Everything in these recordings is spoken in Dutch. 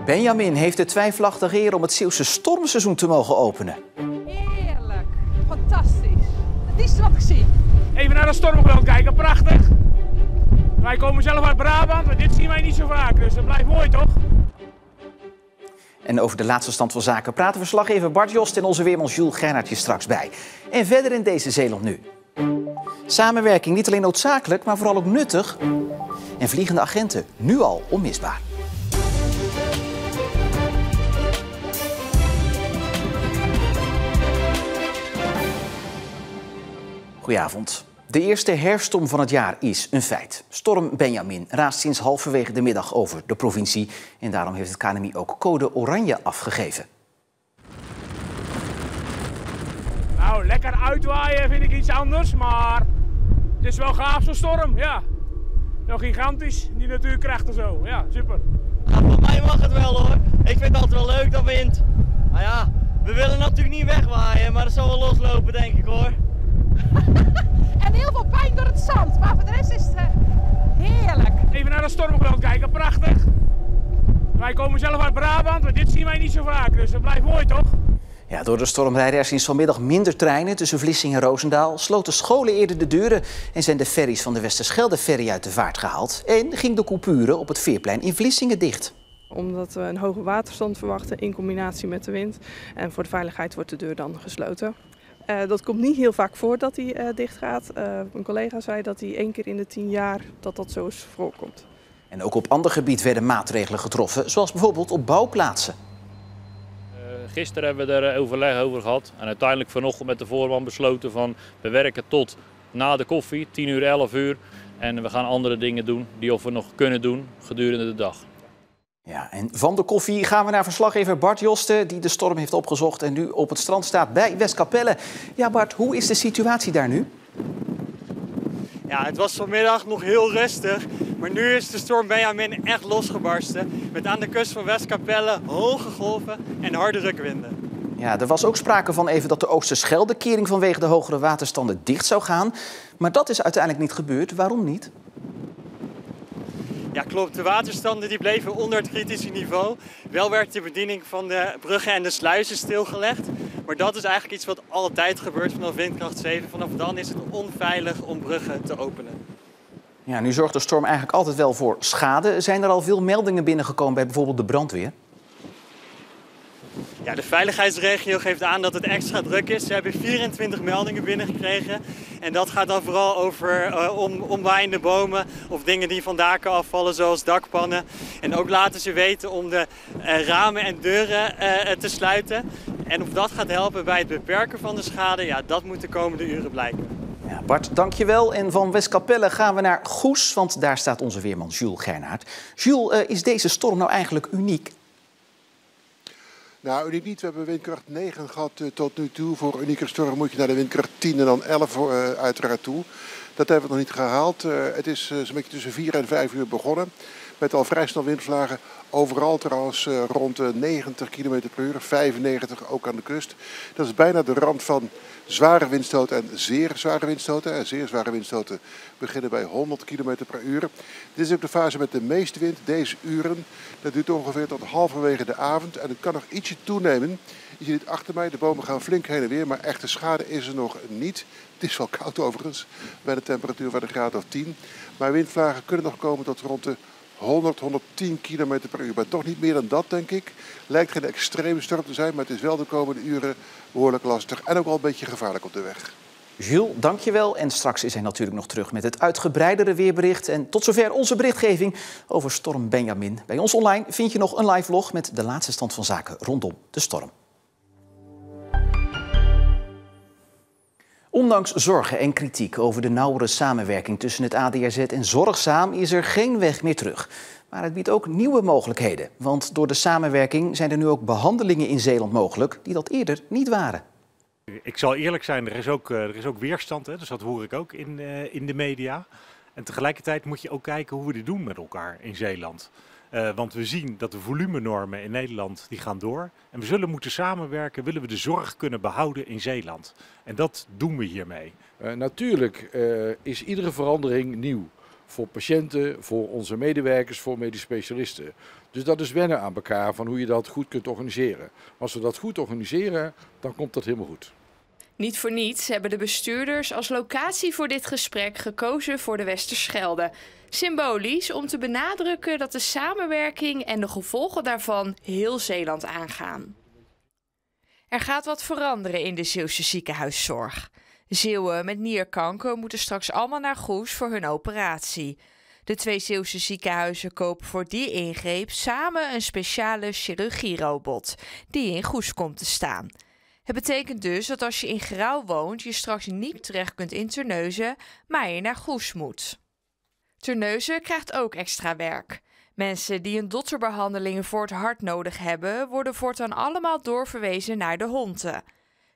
Benjamin heeft de twijfelachtige eer om het Zeeuwse stormseizoen te mogen openen. Heerlijk, fantastisch. Het is wat ik zie. Even naar de stormgrond kijken, prachtig. Wij komen zelf uit Brabant, maar dit zien wij niet zo vaak, dus dat blijft mooi toch? En over de laatste stand van zaken praten verslaggever Bart Jost en onze weerman Jules Gernaertje straks bij. En verder in deze Zeeland nu. Samenwerking niet alleen noodzakelijk, maar vooral ook nuttig. En vliegende agenten nu al onmisbaar. Goedenavond. De eerste herfststorm van het jaar is een feit. Storm Benjamin raast sinds halverwege de middag over de provincie. En daarom heeft het KNMI ook code oranje afgegeven. Nou, lekker uitwaaien vind ik iets anders, maar het is wel gaaf zo'n storm, ja. Wel gigantisch, die natuurkrachten zo, ja, super. Ja, voor mij mag het wel hoor. Ik vind het altijd wel leuk dat wind. Maar ja, we willen natuurlijk niet wegwaaien, maar dat zal wel loslopen denk ik hoor. En heel veel pijn door het zand, maar voor de rest is het heerlijk. Even naar de stormgrond kijken, prachtig. Wij komen zelf uit Brabant, maar dit zien wij niet zo vaak, dus dat blijft mooi toch? Ja, door de storm rijden er sinds vanmiddag minder treinen tussen Vlissingen en Roosendaal. Sloten scholen eerder de deuren en zijn de ferries van de Westerschelde-ferry uit de vaart gehaald. En ging de coupure op het veerplein in Vlissingen dicht. Omdat we een hoge waterstand verwachten in combinatie met de wind. En voor de veiligheid wordt de deur dan gesloten. Dat komt niet heel vaak voor dat hij dicht gaat. Een collega zei dat hij 1 keer in de 10 jaar dat zo eens voorkomt. En ook op ander gebied werden maatregelen getroffen, zoals bijvoorbeeld op bouwplaatsen. Gisteren hebben we er overleg over gehad en uiteindelijk vanochtend met de voorman besloten van we werken tot na de koffie, 10 uur, 11 uur. En we gaan andere dingen doen die we nog kunnen doen gedurende de dag. Ja, en van de koffie gaan we naar verslaggever Bart Josten, die de storm heeft opgezocht en nu op het strand staat bij Westkapelle. Ja Bart, hoe is de situatie daar nu? Ja, het was vanmiddag nog heel rustig, maar nu is de storm Benjamin echt losgebarsten. Met aan de kust van Westkapelle hoge golven en harde rukwinden. Ja, er was ook sprake van even dat de Oosterscheldekering vanwege de hogere waterstanden dicht zou gaan. Maar dat is uiteindelijk niet gebeurd. Waarom niet? Ja, klopt. De waterstanden die bleven onder het kritische niveau. Wel werd de bediening van de bruggen en de sluizen stilgelegd. Maar dat is eigenlijk iets wat altijd gebeurt vanaf windkracht 7. Vanaf dan is het onveilig om bruggen te openen. Ja, nu zorgt de storm eigenlijk altijd wel voor schade. Zijn er al veel meldingen binnengekomen bij bijvoorbeeld de brandweer? Ja, de veiligheidsregio geeft aan dat het extra druk is. Ze hebben 24 meldingen binnengekregen. En dat gaat dan vooral over omwaaiende bomen of dingen die van daken afvallen, zoals dakpannen. En ook laten ze weten om de ramen en deuren te sluiten. En of dat gaat helpen bij het beperken van de schade, ja, dat moet de komende uren blijken. Ja, Bart, dankjewel. En van Westkapelle gaan we naar Goes, want daar staat onze weerman Jules Gernaert. Jules, is deze storm nou eigenlijk uniek? Nou, uniek niet. We hebben windkracht 9 gehad tot nu toe. Voor een unieke storm moet je naar de windkracht 10 en dan 11 uiteraard toe. Dat hebben we nog niet gehaald. Het is zo'n beetje tussen 4 en 5 uur begonnen. Met al vrij snel windvlagen. Overal trouwens rond de 90 km per uur. 95 ook aan de kust. Dat is bijna de rand van zware windstoten en zeer zware windstoten. En zeer zware windstoten beginnen bij 100 km per uur. Dit is ook de fase met de meeste wind deze uren. Dat duurt ongeveer tot halverwege de avond. En het kan nog ietsje toenemen. Je ziet het achter mij. De bomen gaan flink heen en weer. Maar echte schade is er nog niet. Het is wel koud overigens. Bij de temperatuur van een graad of 10. Maar windvlagen kunnen nog komen tot rond de 100, 110 km per uur. Maar toch niet meer dan dat, denk ik. Lijkt geen extreme storm te zijn, maar het is wel de komende uren behoorlijk lastig. En ook wel een beetje gevaarlijk op de weg. Jules, dankjewel. En straks is hij natuurlijk nog terug met het uitgebreidere weerbericht. En tot zover onze berichtgeving over storm Benjamin. Bij ons online vind je nog een live vlog met de laatste stand van zaken rondom de storm. Ondanks zorgen en kritiek over de nauwere samenwerking tussen het ADRZ en Zorgzaam is er geen weg meer terug. Maar het biedt ook nieuwe mogelijkheden. Want door de samenwerking zijn er nu ook behandelingen in Zeeland mogelijk die dat eerder niet waren. Ik zal eerlijk zijn, er is ook weerstand, hè? Dus dat hoor ik ook in de media. En tegelijkertijd moet je ook kijken hoe we dit doen met elkaar in Zeeland. Want we zien dat de volumenormen in Nederland die gaan door. En we zullen moeten samenwerken, willen we de zorg kunnen behouden in Zeeland. En dat doen we hiermee. Natuurlijk is iedere verandering nieuw. voor patiënten, voor onze medewerkers, voor medisch specialisten. Dus dat is wennen aan elkaar van hoe je dat goed kunt organiseren. Als we dat goed organiseren, dan komt dat helemaal goed. Niet voor niets hebben de bestuurders als locatie voor dit gesprek gekozen voor de Westerschelde. Symbolisch om te benadrukken dat de samenwerking en de gevolgen daarvan heel Zeeland aangaan. Er gaat wat veranderen in de Zeeuwse ziekenhuiszorg. Zeeuwen met nierkanker moeten straks allemaal naar Goes voor hun operatie. De 2 Zeeuwse ziekenhuizen kopen voor die ingreep samen een speciale chirurgierobot die in Goes komt te staan. Het betekent dus dat als je in Grauw woont, je straks niet terecht kunt in Terneuzen, maar je naar Goes moet. Terneuzen krijgt ook extra werk. Mensen die een dotterbehandeling voor het hart nodig hebben, worden voortaan allemaal doorverwezen naar de Honten.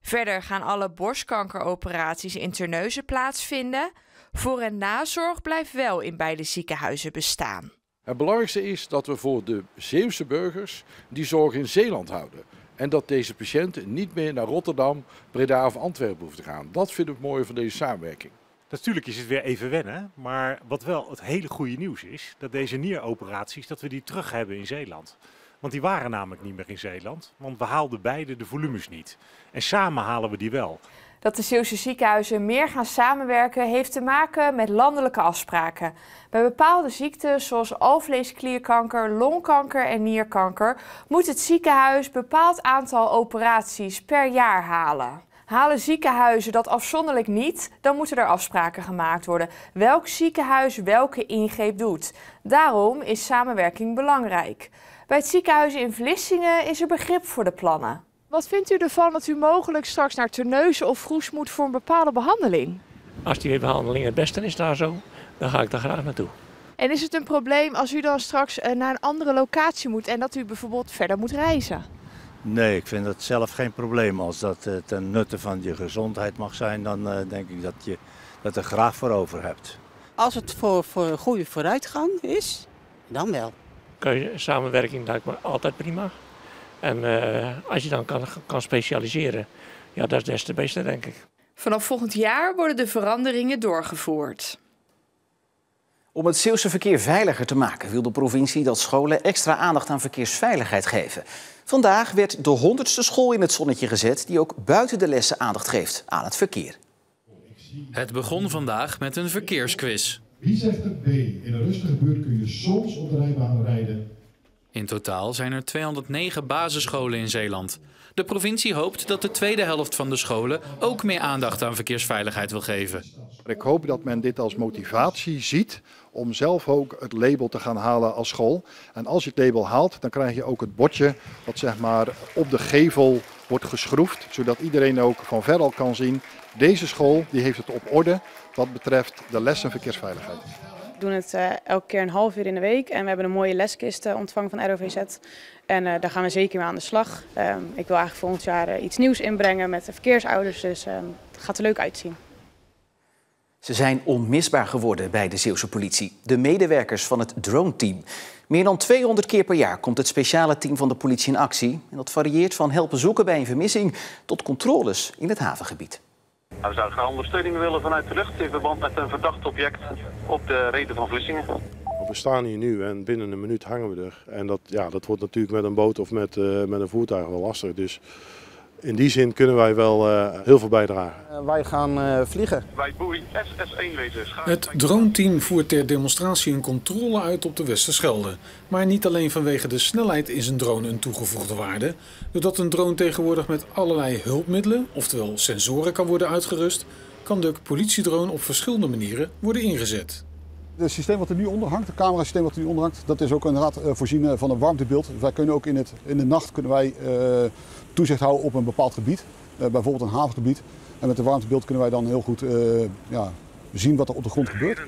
Verder gaan alle borstkankeroperaties in Terneuzen plaatsvinden. Voor- en nazorg blijft wel in beide ziekenhuizen bestaan. Het belangrijkste is dat we voor de Zeeuwse burgers die zorg in Zeeland houden. En dat deze patiënten niet meer naar Rotterdam, Breda of Antwerpen hoeven te gaan. Dat vind ik het mooie van deze samenwerking. Natuurlijk is het weer even wennen, maar wat wel het hele goede nieuws is, dat deze nieroperaties, dat we die terug hebben in Zeeland. Want die waren namelijk niet meer in Zeeland, want we haalden beide de volumes niet. En samen halen we die wel. Dat de Zeeuwse ziekenhuizen meer gaan samenwerken heeft te maken met landelijke afspraken. Bij bepaalde ziekten zoals alvleesklierkanker, longkanker en nierkanker moet het ziekenhuis een bepaald aantal operaties per jaar halen. Halen ziekenhuizen dat afzonderlijk niet, dan moeten er afspraken gemaakt worden. Welk ziekenhuis welke ingreep doet. Daarom is samenwerking belangrijk. Bij het ziekenhuis in Vlissingen is er begrip voor de plannen. Wat vindt u ervan dat u mogelijk straks naar Terneuzen of Goes moet voor een bepaalde behandeling? Als die behandeling het beste is daar zo, dan ga ik daar graag naartoe. En is het een probleem als u dan straks naar een andere locatie moet en dat u bijvoorbeeld verder moet reizen? Nee, ik vind dat zelf geen probleem. Als dat ten nutte van je gezondheid mag zijn, dan denk ik dat je dat er graag voor over hebt. Als het voor een goede vooruitgang is, dan wel. Samenwerking lijkt me altijd prima. En als je dan kan specialiseren, ja, dat is des te beste, denk ik. Vanaf volgend jaar worden de veranderingen doorgevoerd. Om het Zeeuwse verkeer veiliger te maken wil de provincie dat scholen extra aandacht aan verkeersveiligheid geven. Vandaag werd de 100ste school in het zonnetje gezet die ook buiten de lessen aandacht geeft aan het verkeer. Het begon vandaag met een verkeersquiz. Wie zegt er B? In een rustige buurt kun je soms op de rijbaan rijden. In totaal zijn er 209 basisscholen in Zeeland. De provincie hoopt dat de tweede helft van de scholen ook meer aandacht aan verkeersveiligheid wil geven. Ik hoop dat men dit als motivatie ziet om zelf ook het label te gaan halen als school. En als je het label haalt, dan krijg je ook het bordje dat zeg maar op de gevel wordt geschroefd. Zodat iedereen ook van ver al kan zien, deze school die heeft het op orde wat betreft de les en verkeersveiligheid. We doen het elke keer een half uur in de week en we hebben een mooie leskist ontvangen van ROVZ. En daar gaan we zeker mee aan de slag. Ik wil eigenlijk volgend jaar iets nieuws inbrengen met de verkeersouders, dus het gaat er leuk uitzien. Ze zijn onmisbaar geworden bij de Zeeuwse politie. De medewerkers van het drone-team. Meer dan 200 keer per jaar komt het speciale team van de politie in actie. En dat varieert van helpen zoeken bij een vermissing tot controles in het havengebied. We zouden graag ondersteuning willen vanuit de lucht in verband met een verdacht object op de reden van Vlissingen. We staan hier nu en binnen een minuut hangen we er. En dat wordt natuurlijk met een boot of met een voertuig wel lastig. Dus in die zin kunnen wij wel heel veel bijdragen. Wij gaan vliegen. Bij boei SS1 wezen. Het drone-team voert ter demonstratie een controle uit op de Westerschelde. Maar niet alleen vanwege de snelheid is een drone een toegevoegde waarde. Doordat een drone tegenwoordig met allerlei hulpmiddelen, oftewel sensoren, kan worden uitgerust, kan de politiedrone op verschillende manieren worden ingezet. Het systeem wat er nu onder hangt, het camerasysteem wat er nu onder hangt, dat is ook inderdaad voorzien van een warmtebeeld. Dus wij kunnen ook in de nacht kunnen wij toezicht houden op een bepaald gebied, bijvoorbeeld een havengebied. En met de warmtebeeld kunnen wij dan heel goed zien wat er op de grond gebeurt.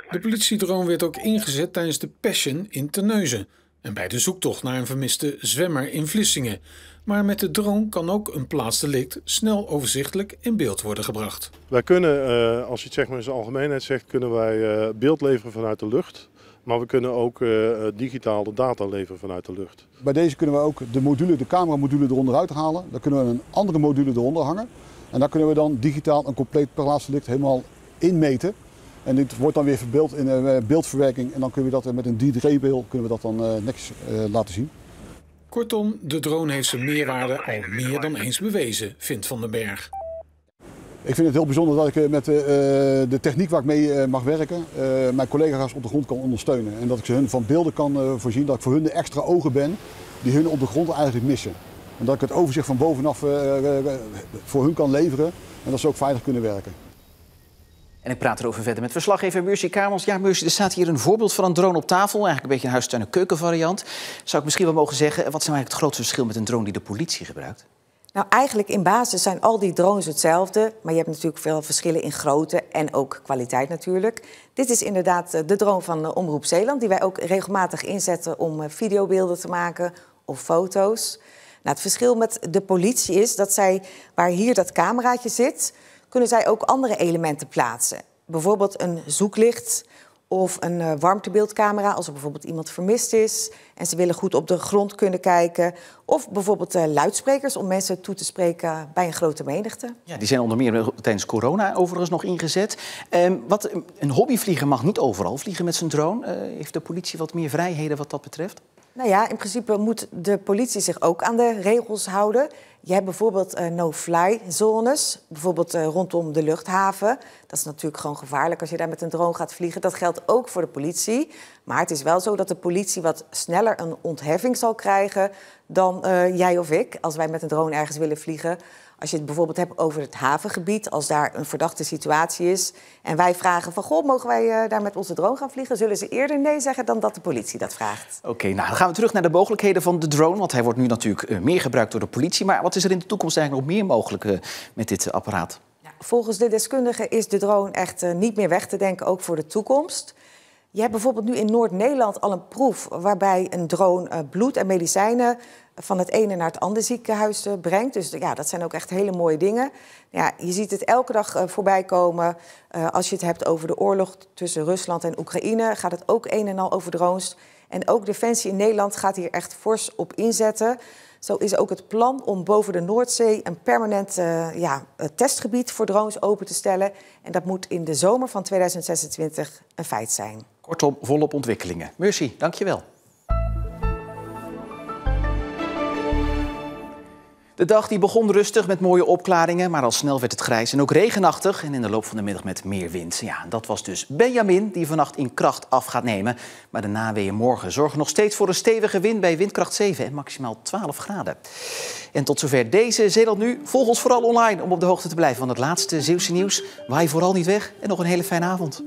De politiedrone werd ook ingezet tijdens de Passion in Terneuzen en bij de zoektocht naar een vermiste zwemmer in Vlissingen. Maar met de drone kan ook een plaatsdelict snel overzichtelijk in beeld worden gebracht. Wij kunnen, als je het zeg maar in zijn algemeenheid zegt, kunnen wij beeld leveren vanuit de lucht. Maar we kunnen ook digitaal de data leveren vanuit de lucht. Bij deze kunnen we ook de cameramodule eronder uithalen. Dan kunnen we een andere module eronder hangen. En daar kunnen we dan digitaal een compleet plaatsdelict helemaal inmeten. En dit wordt dan weer verbeeld in beeldverwerking en dan kunnen we dat met een 3D-beeld netjes laten zien. Kortom, de drone heeft zijn meerwaarde al meer dan eens bewezen, vindt Van den Berg. Ik vind het heel bijzonder dat ik met de techniek waar ik mee mag werken, mijn collega's op de grond kan ondersteunen. En dat ik ze hun van beelden kan voorzien, dat ik voor hun de extra ogen ben die hun op de grond eigenlijk missen. En dat ik het overzicht van bovenaf voor hun kan leveren en dat ze ook veilig kunnen werken. En ik praat erover verder met verslaggever Mercy Kamels. Ja, Mercy, er staat hier een voorbeeld van een drone op tafel. Eigenlijk een beetje een huistuin- en keukenvariant. Zou ik misschien wel mogen zeggen, wat is nou eigenlijk het grootste verschil met een drone die de politie gebruikt? Nou, eigenlijk in basis zijn al die drones hetzelfde. Maar je hebt natuurlijk veel verschillen in grootte en ook kwaliteit natuurlijk. Dit is inderdaad de drone van Omroep Zeeland, die wij ook regelmatig inzetten om videobeelden te maken of foto's. Nou, het verschil met de politie is dat zij, waar hier dat cameraatje zit, kunnen zij ook andere elementen plaatsen. Bijvoorbeeld een zoeklicht of een warmtebeeldcamera als er bijvoorbeeld iemand vermist is en ze willen goed op de grond kunnen kijken. Of bijvoorbeeld luidsprekers om mensen toe te spreken bij een grote menigte. Ja, die zijn onder meer tijdens corona overigens nog ingezet. Een hobbyvlieger mag niet overal vliegen met zijn drone. Heeft de politie wat meer vrijheden wat dat betreft? Nou ja, in principe moet de politie zich ook aan de regels houden. Je hebt bijvoorbeeld no-fly-zones, bijvoorbeeld rondom de luchthaven. Dat is natuurlijk gewoon gevaarlijk als je daar met een drone gaat vliegen. Dat geldt ook voor de politie. Maar het is wel zo dat de politie wat sneller een ontheffing zal krijgen dan jij of ik, als wij met een drone ergens willen vliegen. Als je het bijvoorbeeld hebt over het havengebied, als daar een verdachte situatie is en wij vragen van, goh, mogen wij daar met onze drone gaan vliegen? Zullen ze eerder nee zeggen dan dat de politie dat vraagt. Oké, nou dan gaan we terug naar de mogelijkheden van de drone, want hij wordt nu natuurlijk meer gebruikt door de politie. Maar wat is er in de toekomst eigenlijk nog meer mogelijk met dit apparaat? Nou, volgens de deskundigen is de drone echt niet meer weg te denken, ook voor de toekomst. Je hebt bijvoorbeeld nu in Noord-Nederland al een proef waarbij een drone bloed en medicijnen van het ene naar het andere ziekenhuis brengt. Dus ja, dat zijn ook echt hele mooie dingen. Ja, je ziet het elke dag voorbij komen. Als je het hebt over de oorlog tussen Rusland en Oekraïne, gaat het ook een en al over drones. En ook Defensie in Nederland gaat hier echt fors op inzetten. Zo is ook het plan om boven de Noordzee een permanent testgebied voor drones open te stellen. En dat moet in de zomer van 2026 een feit zijn. Kortom, volop ontwikkelingen. Mercy, dank je wel. De dag die begon rustig met mooie opklaringen, maar al snel werd het grijs en ook regenachtig. En in de loop van de middag met meer wind. Ja, dat was dus Benjamin, die vannacht in kracht af gaat nemen. Maar de naweeën morgen zorgen nog steeds voor een stevige wind bij windkracht 7 en maximaal 12 graden. En tot zover deze Zeeland Nu. Volg ons vooral online om op de hoogte te blijven van het laatste Zeeuwse nieuws. Waai vooral niet weg en nog een hele fijne avond.